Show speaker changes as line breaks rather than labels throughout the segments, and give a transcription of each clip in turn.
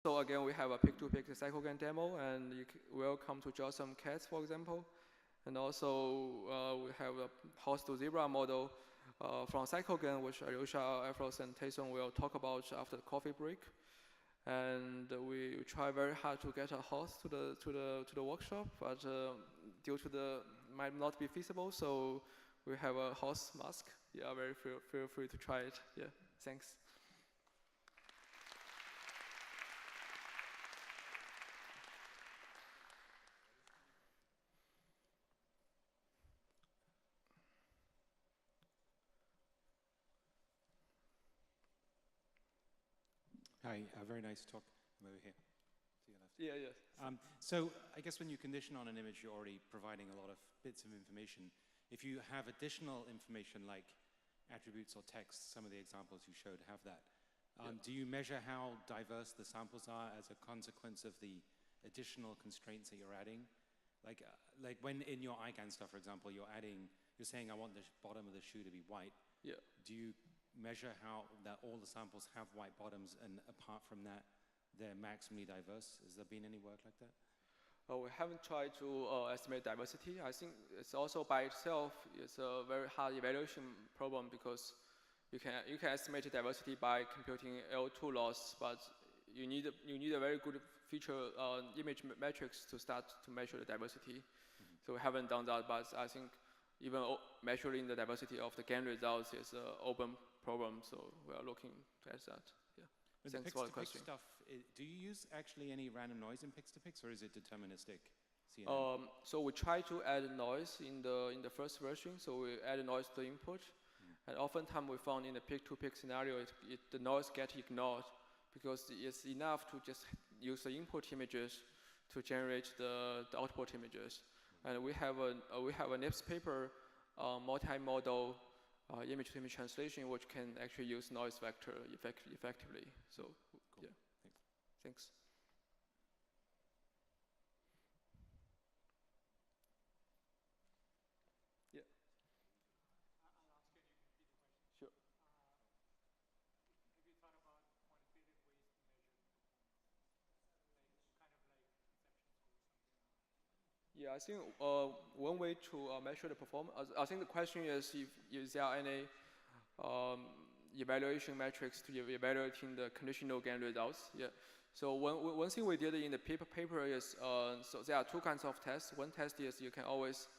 So again, we have a pix2pix CycleGAN demo, and you will come to draw some cats, for example. And also, we have a horse to zebra model from CycleGAN, which Alyosha, Afros, and Taesung will talk about after the coffee break. And we try very hard to get a horse to the workshop, but due to the might not be feasible, so we have a horse mask. Yeah, feel free to try it. Yeah, thanks.
Hi, very nice talk. I'm over here. To your left.
Yeah, yes.
So I guess when you condition on an image, you're already providing a lot of bits of information. If you have additional information like attributes or text, some of the examples you showed have that. Do you measure how diverse the samples are as a consequence of the additional constraints that you're adding? Like when in your iGAN stuff, for example, you're saying I want the bottom of the shoe to be white.
Yeah.
Do you measure how that all the samples have white bottoms, and apart from that, they're maximally diverse? Has there been any work like that?
We haven't tried to estimate diversity. I think it's also by itself is a very hard evaluation problem because you can estimate diversity by computing L2 loss, but you need a very good feature image metrics to start to measure the diversity. So we haven't done that, but I think even measuring the diversity of the GAN results is an open problem, so we are looking at that. Yeah.
But
thanks for the question.
Stuff, do you use actually any random noise in pix2pix, or is it deterministic?
So we try to add noise in the first version. So we add noise to the input, and oftentimes we found in the pix2pix scenario, the noise gets ignored because it's enough to just use the input images to generate the output images. And we have a NIPS paper, multi-modal image-to-image translation, which can actually use noise vector effectively. So cool. Yeah, thanks. Yeah.
I'll ask you, and you can repeat the question.
Sure.
Have you thought about quantitative ways to measure performance, kind of like conception score or something?
Yeah, I think one way to measure the performance, I think the question is if there are any evaluation metrics to evaluating the conditional GAN results. Yeah. So one thing we did in the paper is, so there are two kinds of tests. One test is you can always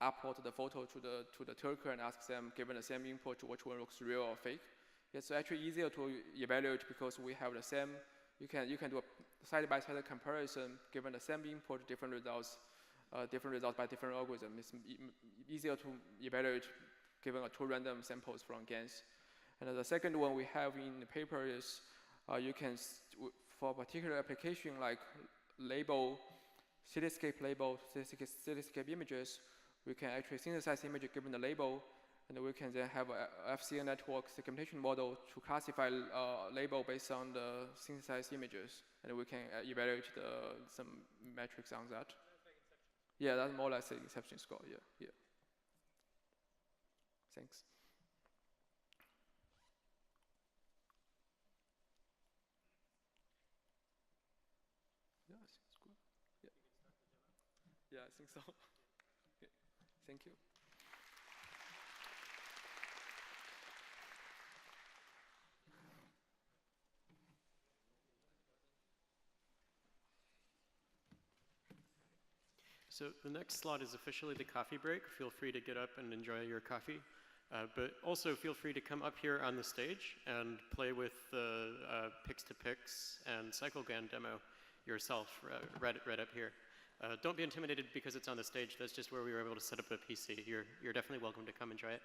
upload the photo to the Turker and ask them, given the same input, which one looks real or fake. It's actually easier to evaluate because we have the same. You can do a side-by-side comparison, given the same input, different results by different algorithms. It's easier to evaluate given two random samples from GANs. And the second one we have in the paper is you can, for a particular application like cityscape images, we can actually synthesize image given the label, and we can then have a FCN network segmentation model to classify label based on the synthesized images, and we can evaluate some metrics on that. Yeah, that's more like the inception score. Yeah. Thanks. Yeah, I think it's good. Yeah. Yeah, I think so. Okay. Thank you.
So the next slot is officially the coffee break. Feel free to get up and enjoy your coffee. But also feel free to come up here on the stage and play with the pix2pix and CycleGAN demo yourself right up here. Don't be intimidated because it's on the stage. That's just where we were able to set up a PC. You're definitely welcome to come and try it.